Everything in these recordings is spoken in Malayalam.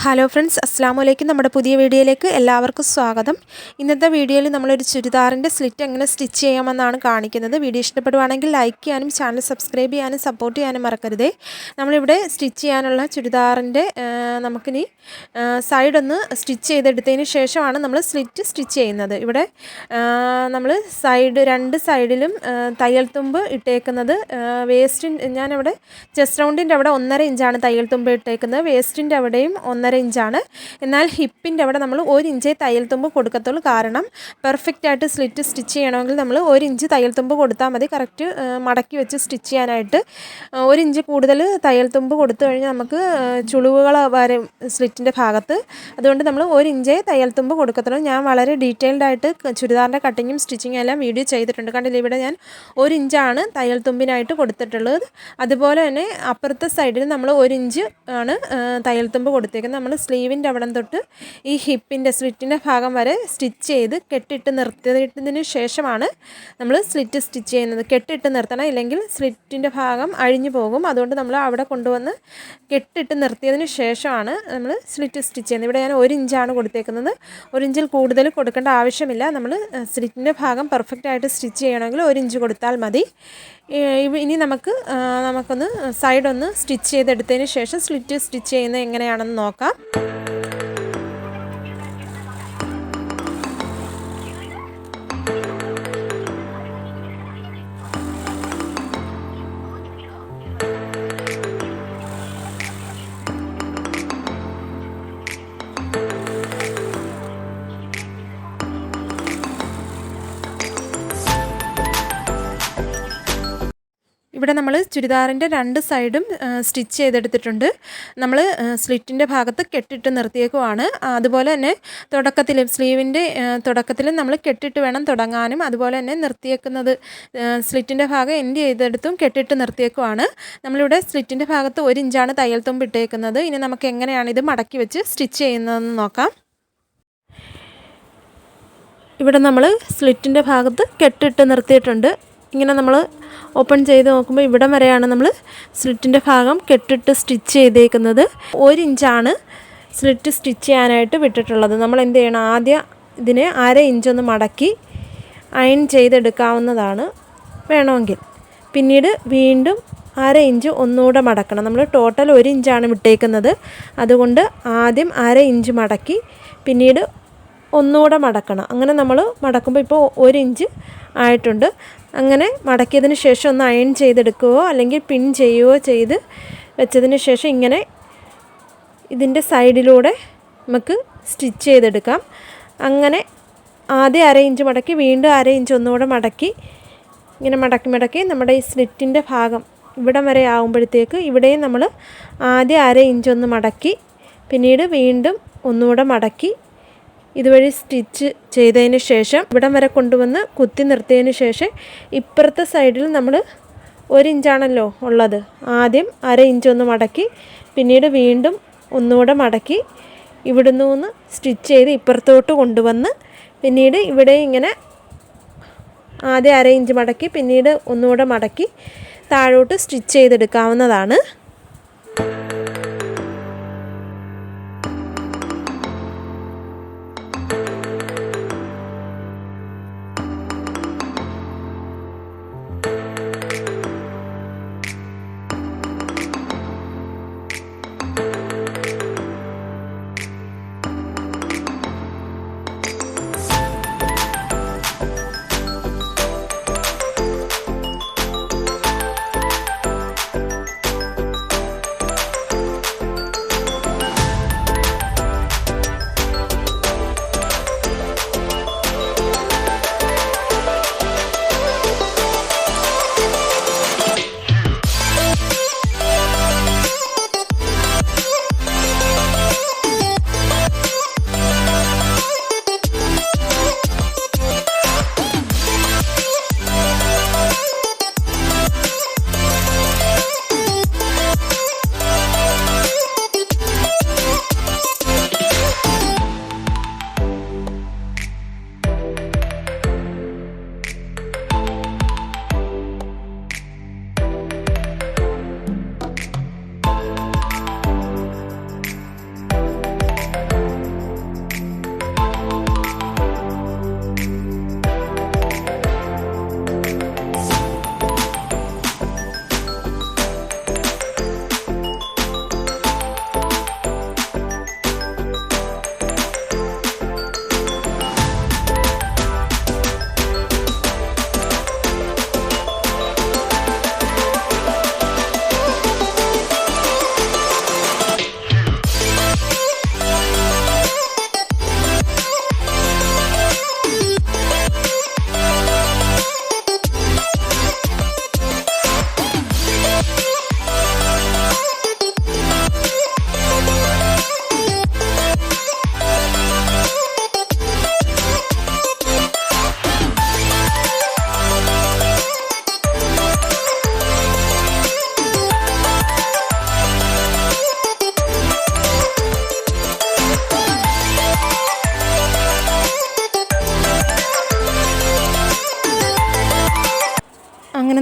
ഹലോ ഫ്രണ്ട്സ്, അസ്സലാമു അലൈക്കും. നമ്മുടെ പുതിയ വീഡിയോയിലേക്ക് എല്ലാവർക്കും സ്വാഗതം. ഇന്നത്തെ വീഡിയോയിൽ നമ്മളൊരു ചുരിദാറിൻ്റെ സ്ലിറ്റ് എങ്ങനെ സ്റ്റിച്ച് ചെയ്യാമെന്നാണ് കാണിക്കുന്നത്. വീഡിയോ ഇഷ്ടപ്പെടുവാണെങ്കിൽ ലൈക്ക് ചെയ്യാനും ചാനൽ സബ്സ്ക്രൈബ് ചെയ്യാനും സപ്പോർട്ട് ചെയ്യാനും മറക്കരുതേ. നമ്മളിവിടെ സ്റ്റിച്ച് ചെയ്യാനുള്ള ചുരിദാറിൻ്റെ നമുക്കിനി സൈഡൊന്ന് സ്റ്റിച്ച് ചെയ്തെടുത്തതിന് ശേഷമാണ് നമ്മൾ സ്ലിറ്റ് സ്റ്റിച്ച് ചെയ്യുന്നത്. ഇവിടെ നമ്മൾ രണ്ട് സൈഡിലും തയ്യൽ തുമ്പ് ഇട്ടേക്കുന്നത് ഞാനിവിടെ ചെസ്റ്റ് റൗണ്ടിൻ്റെ അവിടെ 1.5 ഇഞ്ചാണ് തയ്യൽ തുമ്പ് ഇട്ടേക്കുന്നത്. വേസ്റ്റിൻ്റെ അവിടെയും 1.5 ഇഞ്ചാണ്. എന്നാൽ ഹിപ്പിൻ്റെ അവിടെ നമ്മൾ 1 ഇഞ്ചേ തയ്യൽ തുമ്പ് കൊടുക്കത്തുള്ളൂ. കാരണം പെർഫെക്റ്റ് ആയിട്ട് സ്ലിറ്റ് സ്റ്റിച്ച് ചെയ്യണമെങ്കിൽ നമ്മൾ 1 ഇഞ്ച് തയ്യൽ തുമ്പ് കൊടുത്താൽ മതി. കറക്റ്റ് മടക്കി വെച്ച് സ്റ്റിച്ച് ചെയ്യാനായിട്ട് 1 ഇഞ്ച് കൂടുതൽ തയ്യൽ തുമ്പ് കൊടുത്തു കഴിഞ്ഞാൽ നമുക്ക് ചുളിവുകൾ വരും സ്ലിറ്റിൻ്റെ ഭാഗത്ത്. അതുകൊണ്ട് നമ്മൾ 1 ഇഞ്ചേ തയ്യൽ തുമ്പ് കൊടുക്കത്തുള്ളൂ. ഞാൻ വളരെ ഡീറ്റെയിൽഡ് ആയിട്ട് ചുരിദാറിൻ്റെ കട്ടിങ്ങും സ്റ്റിച്ചിങ്ങും എല്ലാം വീഡിയോ ചെയ്തിട്ടുണ്ട്. കണ്ടില്ല, ഇവിടെ ഞാൻ 1 ഇഞ്ചാണ് തയ്യൽ തുമ്പിനായിട്ട് കൊടുത്തിട്ടുള്ളത്. അതുപോലെ തന്നെ അപ്പുറത്തെ സൈഡിൽ നമ്മൾ 1 ഇഞ്ച് ആണ് തയ്യൽ തുമ്പ് കൊടുത്തേക്കുന്നത്. നമ്മൾ സ്ലീവിൻ്റെ അവിടം തൊട്ട് ഈ ഹിപ്പിൻ്റെ സ്ലിറ്റിൻ്റെ ഭാഗം വരെ സ്റ്റിച്ച് ചെയ്ത് കെട്ടിട്ട് നിർത്തിയതിന് ശേഷമാണ് നമ്മൾ സ്ലിറ്റ് സ്റ്റിച്ച് ചെയ്യുന്നത്. കെട്ടിട്ട് നിർത്തണം, ഇല്ലെങ്കിൽ സ്ലിറ്റിൻ്റെ ഭാഗം അഴിഞ്ഞു പോകും. അതുകൊണ്ട് നമ്മൾ അവിടെ കൊണ്ടുവന്ന് കെട്ടിട്ട് നിർത്തിയതിന് ശേഷമാണ് നമ്മൾ സ്ലിറ്റ് സ്റ്റിച്ച് ചെയ്യുന്നത്. ഇവിടെ ഞാൻ 1 ഇഞ്ചാണ് കൊടുത്തേക്കുന്നത്. 1 ഇഞ്ചിൽ കൂടുതൽ കൊടുക്കേണ്ട ആവശ്യമില്ല. നമ്മൾ സ്ലിറ്റിൻ്റെ ഭാഗം പെർഫെക്റ്റ് ആയിട്ട് സ്റ്റിച്ച് ചെയ്യണമെങ്കിൽ 1 ഇഞ്ച് കൊടുത്താൽ മതി. ഇനി നമുക്കൊന്ന് സൈഡൊന്ന് സ്റ്റിച്ച് ചെയ്തെടുത്തതിന് ശേഷം സ്ലിറ്റ് സ്റ്റിച്ച് ചെയ്യുന്നത് എങ്ങനെയാണെന്ന് നോക്കാം. ഇവിടെ നമ്മൾ ചുരിദാറിൻ്റെ 2 സൈഡും സ്റ്റിച്ച് ചെയ്തെടുത്തിട്ടുണ്ട്. നമ്മൾ സ്ലിറ്റിൻ്റെ ഭാഗത്ത് കെട്ടിട്ട് നിർത്തിയേക്കുവാണ്. അതുപോലെ തന്നെ സ്ലീവിൻ്റെ തുടക്കത്തിലും നമ്മൾ കെട്ടിട്ട് വേണം തുടങ്ങാനും. അതുപോലെ തന്നെ നിർത്തിയേക്കുന്നത് സ്ലിറ്റിൻ്റെ ഭാഗം എൻഡ് ചെയ്തെടുത്തും കെട്ടിട്ട് നിർത്തിയേക്കുവാണ്. നമ്മളിവിടെ സ്ലിറ്റിൻ്റെ ഭാഗത്ത് 1 ഇഞ്ചാണ് തയ്യൽ തുമ്പ് ഇട്ടേക്കുന്നത്. ഇനി നമുക്ക് എങ്ങനെയാണ് ഇത് മടക്കി വെച്ച് സ്റ്റിച്ച് ചെയ്യുന്നതെന്ന് നോക്കാം. ഇവിടെ നമ്മൾ സ്ലിറ്റിൻ്റെ ഭാഗത്ത് കെട്ടിട്ട് നിർത്തിയിട്ടുണ്ട്. ഇങ്ങനെ നമ്മൾ ഓപ്പൺ ചെയ്ത് നോക്കുമ്പോൾ ഇവിടം വരെയാണ് നമ്മൾ സ്ലിറ്റിൻ്റെ ഭാഗം കെട്ടിട്ട് സ്റ്റിച്ച് ചെയ്തേക്കുന്നത്. 1 ഇഞ്ചാണ് സ്ലിറ്റ് സ്റ്റിച്ച് ചെയ്യാനായിട്ട് വിട്ടിട്ടുള്ളത്. നമ്മൾ എന്ത് ചെയ്യണം, ആദ്യം ഇതിനെ 1/2 ഇഞ്ചൊന്ന് മടക്കി അയൺ ചെയ്തെടുക്കാവുന്നതാണ് വേണമെങ്കിൽ. പിന്നീട് വീണ്ടും 1/2 ഇഞ്ച് ഒന്നുകൂടെ മടക്കണം. നമ്മൾ ടോട്ടൽ 1 ഇഞ്ചാണ് വിട്ടേക്കുന്നത്. അതുകൊണ്ട് ആദ്യം 1/2 ഇഞ്ച് മടക്കി പിന്നീട് ഒന്നുകൂടെ മടക്കണം. അങ്ങനെ നമ്മൾ മടക്കുമ്പോൾ ഇപ്പോൾ 1 ഇഞ്ച് ആയിട്ടുണ്ട്. അങ്ങനെ മടക്കിയതിന് ശേഷം ഒന്ന് അയൺ ചെയ്തെടുക്കുകയോ അല്ലെങ്കിൽ പിൻ ചെയ്യുകയോ ചെയ്ത് വെച്ചതിന് ശേഷം ഇങ്ങനെ ഇതിൻ്റെ സൈഡിലൂടെ നമുക്ക് സ്റ്റിച്ച് ചെയ്തെടുക്കാം. അങ്ങനെ ആദ്യം 1/2 ഇഞ്ച് മടക്കി വീണ്ടും 1/2 ഇഞ്ച് ഒന്നുകൂടെ മടക്കി ഇങ്ങനെ മടക്കി നമ്മുടെ ഈ സ്ലിറ്റിൻ്റെ ഭാഗം ഇവിടം വരെ ആകുമ്പോഴത്തേക്ക് ഇവിടെയും നമ്മൾ ആദ്യം 1/2 ഇഞ്ച് ഒന്ന് മടക്കി പിന്നീട് വീണ്ടും ഒന്നുകൂടെ മടക്കി ഇതുവഴി സ്റ്റിച്ച് ചെയ്തതിന് ശേഷം ഇവിടം വരെ കൊണ്ടുവന്ന് കുത്തി നിർത്തിയതിന് ശേഷം ഇപ്പുറത്തെ സൈഡിൽ നമ്മൾ 1 ഇഞ്ചാണല്ലോ ഉള്ളത്, ആദ്യം 1/2 ഇഞ്ച് ഒന്ന് മടക്കി പിന്നീട് വീണ്ടും ഒന്നുകൂടെ മടക്കി ഇവിടുന്ന് സ്റ്റിച്ച് ചെയ്ത് ഇപ്പുറത്തോട്ട് കൊണ്ടുവന്ന് പിന്നീട് ഇവിടെ ഇങ്ങനെ ആദ്യം 1/2 ഇഞ്ച് മടക്കി പിന്നീട് ഒന്നുകൂടെ മടക്കി താഴോട്ട് സ്റ്റിച്ച് ചെയ്തെടുക്കാവുന്നതാണ്.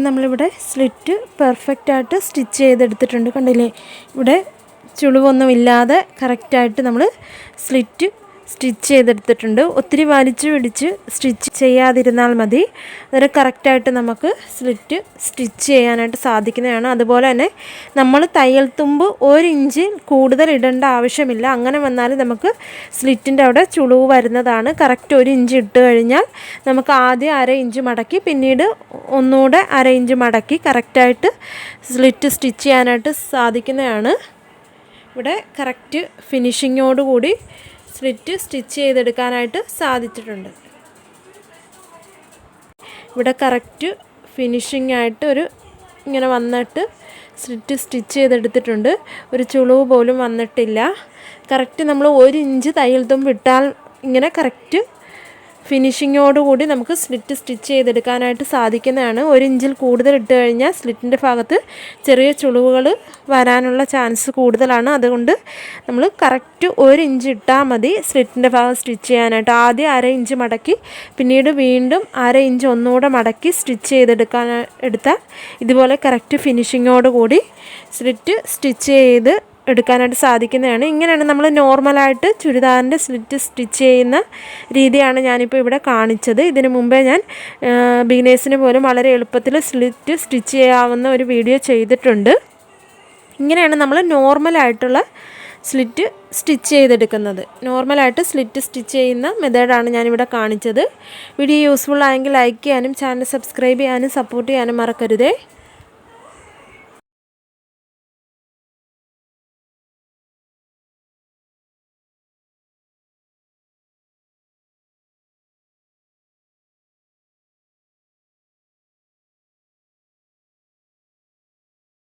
നമ്മളിവിടെ സ്ലിറ്റ് പെർഫെക്റ്റായിട്ട് സ്റ്റിച്ച് ചെയ്തെടുത്തിട്ടുണ്ട്. കണ്ടില്ലേ, ഇവിടെ ചുളിവൊന്നുമില്ലാതെ കറക്റ്റായിട്ട് നമ്മൾ സ്ലിറ്റ് സ്റ്റിച്ച് ചെയ്തെടുത്തിട്ടുണ്ട്. ഒത്തിരി വലിച്ചു പിടിച്ച് സ്റ്റിച്ച് ചെയ്യാതിരുന്നാൽ മതി. അതൊരു കറക്റ്റായിട്ട് നമുക്ക് സ്ലിറ്റ് സ്റ്റിച്ച് ചെയ്യാനായിട്ട് സാധിക്കുന്നതാണ്. അതുപോലെ തന്നെ നമ്മൾ തയ്യൽ തുമ്പ് 1 ഇഞ്ച് കൂടുതൽ ഇടേണ്ട ആവശ്യമില്ല. അങ്ങനെ വന്നാൽ നമുക്ക് സ്ലിറ്റിൻ്റെ അവിടെ ചുളിവ് വരുന്നതാണ്. കറക്റ്റ് 1 ഇഞ്ച് ഇട്ട് കഴിഞ്ഞാൽ നമുക്ക് ആദ്യം 1/2 ഇഞ്ച് മടക്കി പിന്നീട് ഒന്നുകൂടെ 1/2 ഇഞ്ച് മടക്കി കറക്റ്റായിട്ട് സ്ലിറ്റ് സ്റ്റിച്ച് ചെയ്യാനായിട്ട് സാധിക്കുന്നതാണ്. ഇവിടെ കറക്റ്റ് ഫിനിഷിങ്ങോടുകൂടി സ്ലിറ്റ് സ്റ്റിച്ച് ചെയ്തെടുക്കാനായിട്ട് സാധിച്ചിട്ടുണ്ട്. ഇവിടെ കറക്റ്റ് ഫിനിഷിംഗ് ആയിട്ട് ഇങ്ങനെ വന്നിട്ട് സ്ലിറ്റ് സ്റ്റിച്ച് ചെയ്തെടുത്തിട്ടുണ്ട്. ഒരു ചുളിവ് പോലും വന്നിട്ടില്ല. കറക്റ്റ് നമ്മൾ 1 ഇഞ്ച് തയ്യൽ തുമ്പ് ഇട്ടാൽ ഇങ്ങനെ കറക്റ്റ് ഫിനിഷിങ്ങോടുകൂടി നമുക്ക് സ്ലിറ്റ് സ്റ്റിച്ച് ചെയ്തെടുക്കാനായിട്ട് സാധിക്കുന്നതാണ്. 1 ഇഞ്ചിൽ കൂടുതൽ ഇട്ട് കഴിഞ്ഞാൽ സ്ലിറ്റിൻ്റെ ഭാഗത്ത് ചെറിയ ചുളിവുകൾ വരാനുള്ള ചാൻസ് കൂടുതലാണ്. അതുകൊണ്ട് നമ്മൾ കറക്റ്റ് 1 ഇഞ്ച് ഇട്ടാൽ മതി സ്ലിറ്റിൻ്റെ ഭാഗം സ്റ്റിച്ച് ചെയ്യാനായിട്ട്. ആദ്യം 1/2 ഇഞ്ച് മടക്കി പിന്നീട് വീണ്ടും 1/2 ഇഞ്ച് ഒന്നുകൂടെ മടക്കി സ്റ്റിച്ച് എടുത്താൽ ഇതുപോലെ കറക്റ്റ് ഫിനിഷിങ്ങോടുകൂടി സ്ലിറ്റ് സ്റ്റിച്ച് ചെയ്ത് എടുക്കാനായിട്ട് സാധിക്കുന്നതാണ്. ഇങ്ങനെയാണ് നമ്മൾ നോർമലായിട്ട് ചുരിദാറിൻ്റെ സ്ലിറ്റ് സ്റ്റിച്ച് ചെയ്യുന്ന രീതിയാണ് ഞാനിപ്പോൾ ഇവിടെ കാണിച്ചത്. ഇതിന് മുമ്പേ ഞാൻ ബിഗിനേഴ്സിന് പോലും വളരെ എളുപ്പത്തിൽ സ്ലിറ്റ് സ്റ്റിച്ച് ചെയ്യാവുന്ന ഒരു വീഡിയോ ചെയ്തിട്ടുണ്ട്. ഇങ്ങനെയാണ് നമ്മൾ നോർമലായിട്ടുള്ള സ്ലിറ്റ് സ്റ്റിച്ച് ചെയ്തെടുക്കുന്നത്. നോർമലായിട്ട് സ്ലിറ്റ് സ്റ്റിച്ച് ചെയ്യുന്ന മെത്തേഡാണ് ഞാനിവിടെ കാണിച്ചത്. വീഡിയോ യൂസ്ഫുൾ ആയെങ്കിൽ ലൈക്ക് ചെയ്യാനും ചാനൽ സബ്സ്ക്രൈബ് ചെയ്യാനും സപ്പോർട്ട് ചെയ്യാനും മറക്കരുതേ.